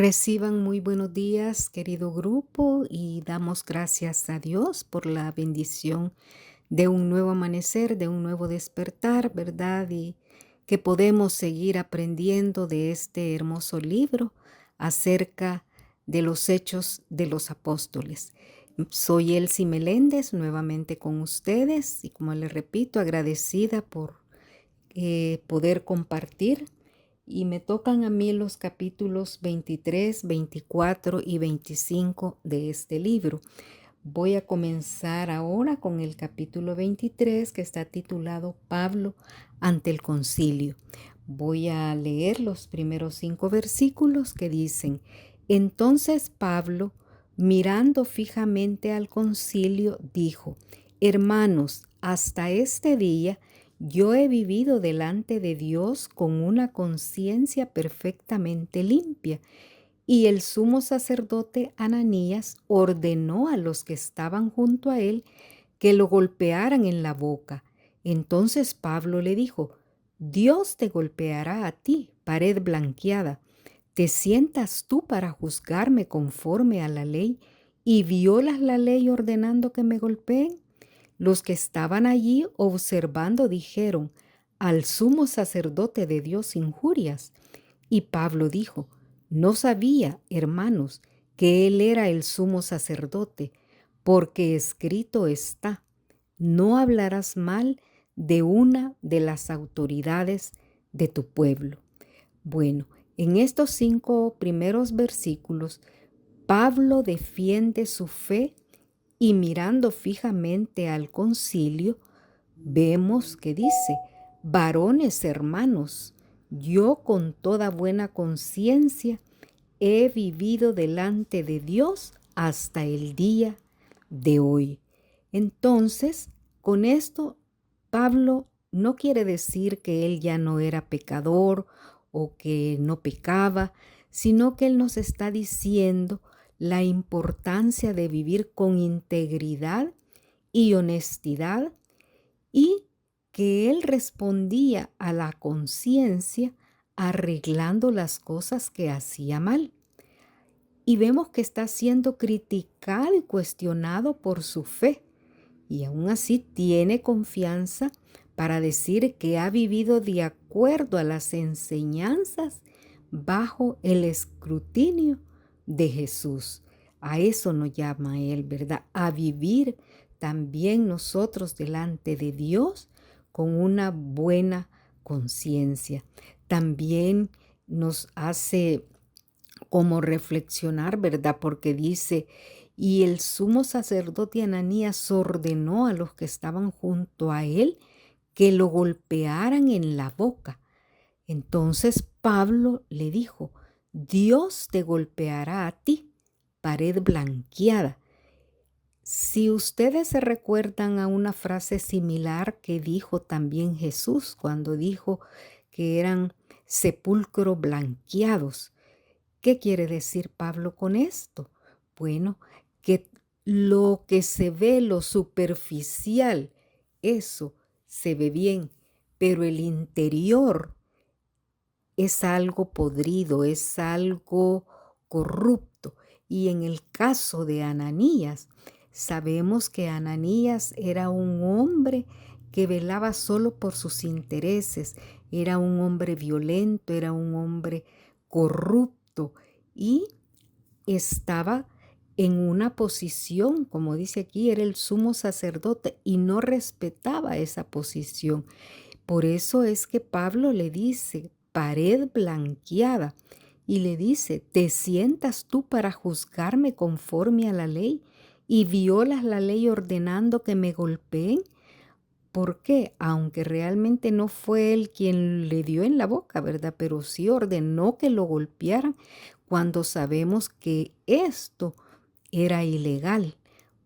Reciban muy buenos días, querido grupo, y damos gracias a Dios por la bendición de un nuevo amanecer, de un nuevo despertar, ¿verdad? Y que podemos seguir aprendiendo de este hermoso libro acerca de los hechos de los apóstoles. Soy Elsie Meléndez, nuevamente con ustedes, y como les repito, agradecida por poder compartir y me tocan a mí los capítulos 23, 24 y 25 de este libro. Voy a comenzar ahora con el capítulo 23 que está titulado Pablo ante el concilio. Voy a leer los primeros 5 versículos que dicen: Entonces Pablo, mirando fijamente al concilio, dijo: Hermanos, hasta este día yo he vivido delante de Dios con una conciencia perfectamente limpia. Y el sumo sacerdote Ananías ordenó a los que estaban junto a él que lo golpearan en la boca. Entonces Pablo le dijo: Dios te golpeará a ti, pared blanqueada. ¿Te sientas tú para juzgarme conforme a la ley y violas la ley ordenando que me golpeen? Los que estaban allí observando dijeron: Al sumo sacerdote de Dios injurias. Y Pablo dijo: No sabía, hermanos, que él era el sumo sacerdote, porque escrito está: No hablarás mal de una de las autoridades de tu pueblo. Bueno, en estos 5 primeros versículos, Pablo defiende su fe y mirando fijamente al concilio, vemos que dice: Varones hermanos, yo con toda buena conciencia he vivido delante de Dios hasta el día de hoy. Entonces, con esto, Pablo no quiere decir que él ya no era pecador o que no pecaba, sino que él nos está diciendo la importancia de vivir con integridad y honestidad, y que él respondía a la conciencia arreglando las cosas que hacía mal. Y vemos que está siendo criticado y cuestionado por su fe, y aún así tiene confianza para decir que ha vivido de acuerdo a las enseñanzas bajo el escrutinio de Jesús. A eso nos llama él, ¿verdad? A vivir también nosotros delante de Dios con una buena conciencia. También nos hace como reflexionar, ¿verdad? Porque dice: y el sumo sacerdote Ananías ordenó a los que estaban junto a él que lo golpearan en la boca. Entonces Pablo le dijo: Dios te golpeará a ti, pared blanqueada. Si ustedes se recuerdan a una frase similar que dijo también Jesús cuando dijo que eran sepulcros blanqueados. ¿Qué quiere decir Pablo con esto? Bueno, que lo que se ve, lo superficial, eso se ve bien, pero el interior es algo podrido, es algo corrupto. Y en el caso de Ananías, sabemos que Ananías era un hombre que velaba solo por sus intereses, era un hombre violento, era un hombre corrupto y estaba en una posición, como dice aquí, era el sumo sacerdote y no respetaba esa posición. Por eso es que Pablo le dice pared blanqueada y le dice: ¿te sientas tú para juzgarme conforme a la ley y violas la ley ordenando que me golpeen? Porque aunque realmente no fue él quien le dio en la boca, ¿verdad? Pero sí ordenó que lo golpearan cuando sabemos que esto era ilegal,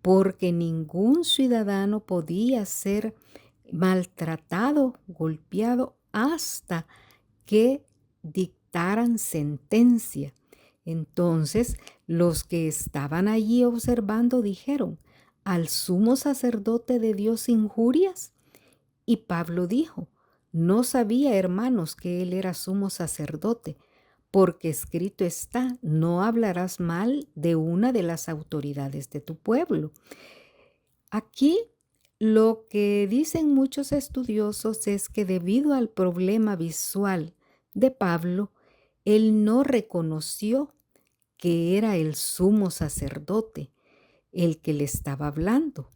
porque ningún ciudadano podía ser maltratado, golpeado, hasta que dictaran sentencia. Entonces, los que estaban allí observando dijeron: ¿al sumo sacerdote de Dios injurias? Y Pablo dijo: no sabía, hermanos, que él era sumo sacerdote, porque escrito está, no hablarás mal de una de las autoridades de tu pueblo. Aquí lo que dicen muchos estudiosos es que debido al problema visual de Pablo, él no reconoció que era el sumo sacerdote el que le estaba hablando.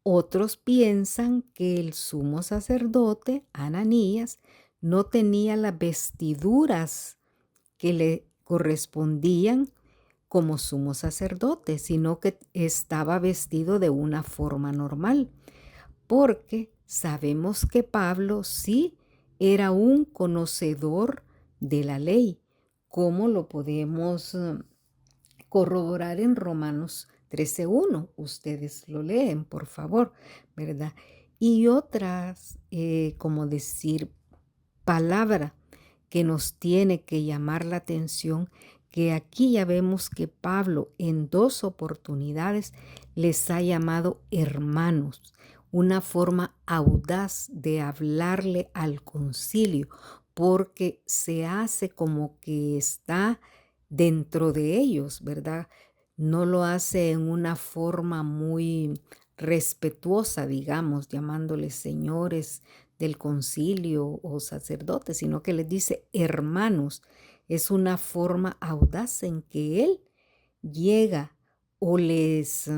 Otros piensan que el sumo sacerdote, Ananías, no tenía las vestiduras que le correspondían como sumo sacerdote, sino que estaba vestido de una forma normal, porque sabemos que Pablo sí era un conocedor de la ley, como lo podemos corroborar en Romanos 13:1. Ustedes lo leen, por favor, ¿verdad? Y otras, como decir, palabra que nos tiene que llamar la atención, que aquí ya vemos que Pablo en 2 oportunidades les ha llamado hermanos, una forma audaz de hablarle al concilio, porque se hace como que está dentro de ellos, ¿verdad? No lo hace en una forma muy respetuosa, digamos, llamándoles señores del concilio o sacerdotes, sino que les dice hermanos. Es una forma audaz en que él llega o les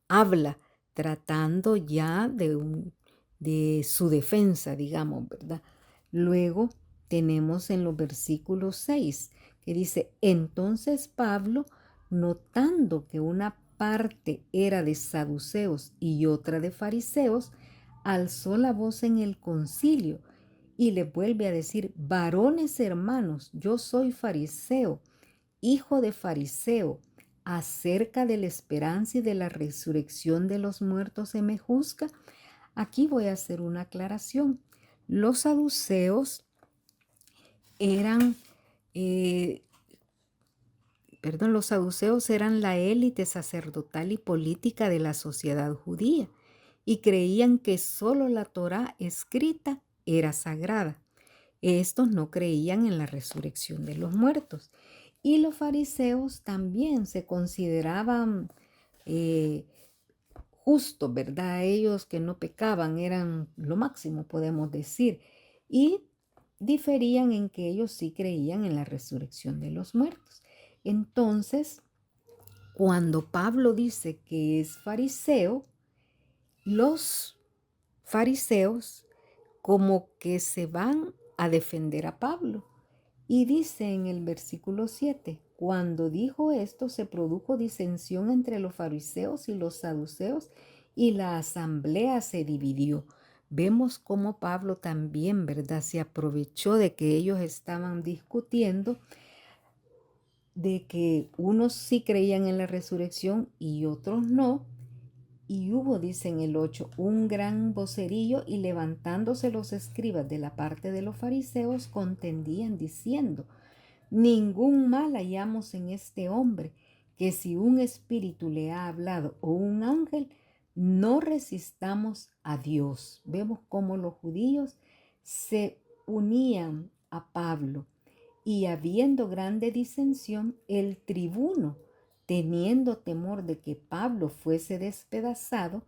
habla tratando ya de su defensa, digamos, ¿verdad? Luego tenemos en los versículos 6 que dice, entonces Pablo, notando que una parte era de saduceos y otra de fariseos, alzó la voz en el concilio y le vuelve a decir, varones hermanos, yo soy fariseo, hijo de fariseo, acerca de la esperanza y de la resurrección de los muertos se me juzga. Aquí voy a hacer una aclaración. Los saduceos eran, los saduceos eran la élite sacerdotal y política de la sociedad judía y creían que solo la Torá escrita era sagrada. Estos no creían en la resurrección de los muertos. Y los fariseos también se consideraban justos, ¿verdad? Ellos que no pecaban eran lo máximo, podemos decir. Y diferían en que ellos sí creían en la resurrección de los muertos. Entonces, cuando Pablo dice que es fariseo, los fariseos como que se van a defender a Pablo. Y dice en el versículo 7, cuando dijo esto se produjo disensión entre los fariseos y los saduceos y la asamblea se dividió. Vemos cómo Pablo también, ¿verdad? Se aprovechó de que ellos estaban discutiendo de que unos sí creían en la resurrección y otros no. Y hubo, dice en el 8, un gran vocerillo y levantándose los escribas de la parte de los fariseos contendían diciendo, ningún mal hallamos en este hombre, que si un espíritu le ha hablado o un ángel, no resistamos a Dios. Vemos cómo los judíos se unían a Pablo y habiendo grande disensión, el tribuno, teniendo temor de que Pablo fuese despedazado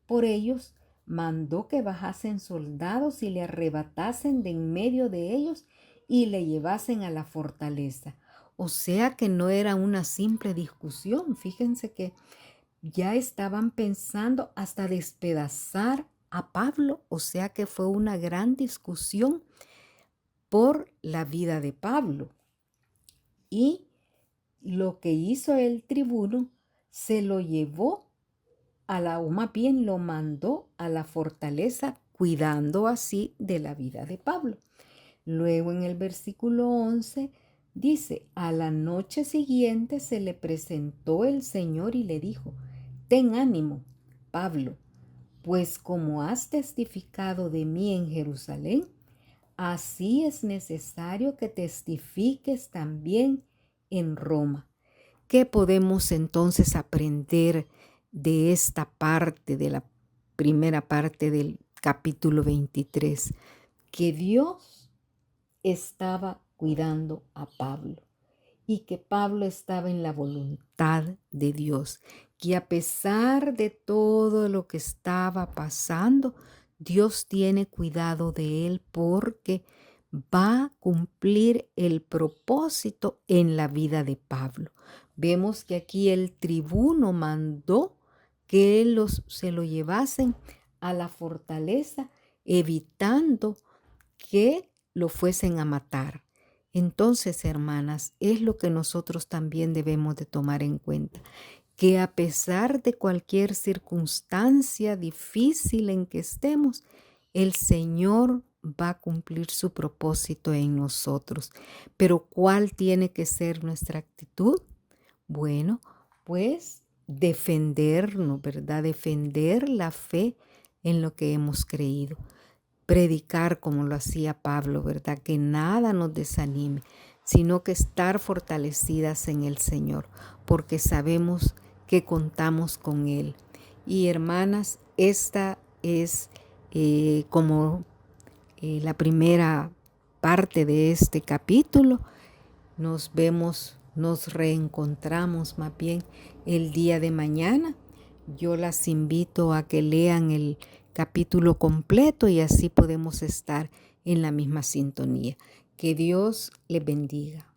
por ellos, mandó que bajasen soldados y le arrebatasen de en medio de ellos y le llevasen a la fortaleza. O sea que no era una simple discusión. Fíjense que ya estaban pensando hasta despedazar a Pablo. O sea que fue una gran discusión por la vida de Pablo. Y lo que hizo el tribuno se lo llevó o más bien lo mandó a la fortaleza, cuidando así de la vida de Pablo. Luego en el versículo 11 dice, a la noche siguiente se le presentó el Señor y le dijo, ten ánimo, Pablo, pues como has testificado de mí en Jerusalén, así es necesario que testifiques también en Roma. ¿Qué podemos entonces aprender de esta parte, de la primera parte del capítulo 23? Que Dios estaba cuidando a Pablo y que Pablo estaba en la voluntad de Dios, que a pesar de todo lo que estaba pasando, Dios tiene cuidado de él porque va a cumplir el propósito en la vida de Pablo. Vemos que aquí el tribuno mandó que se lo llevasen a la fortaleza, evitando que lo fuesen a matar. Entonces, hermanas, es lo que nosotros también debemos de tomar en cuenta, que a pesar de cualquier circunstancia difícil en que estemos, el Señor va a cumplir su propósito en nosotros. Pero ¿cuál tiene que ser nuestra actitud? Bueno, pues defendernos, ¿verdad? Defender la fe en lo que hemos creído. Predicar como lo hacía Pablo, ¿verdad? Que nada nos desanime, sino que estar fortalecidas en el Señor, porque sabemos que contamos con Él. Y hermanas, esta es como la primera parte de este capítulo. Nos vemos, nos reencontramos más bien el día de mañana. Yo las invito a que lean el capítulo completo y así podemos estar en la misma sintonía. Que Dios les bendiga.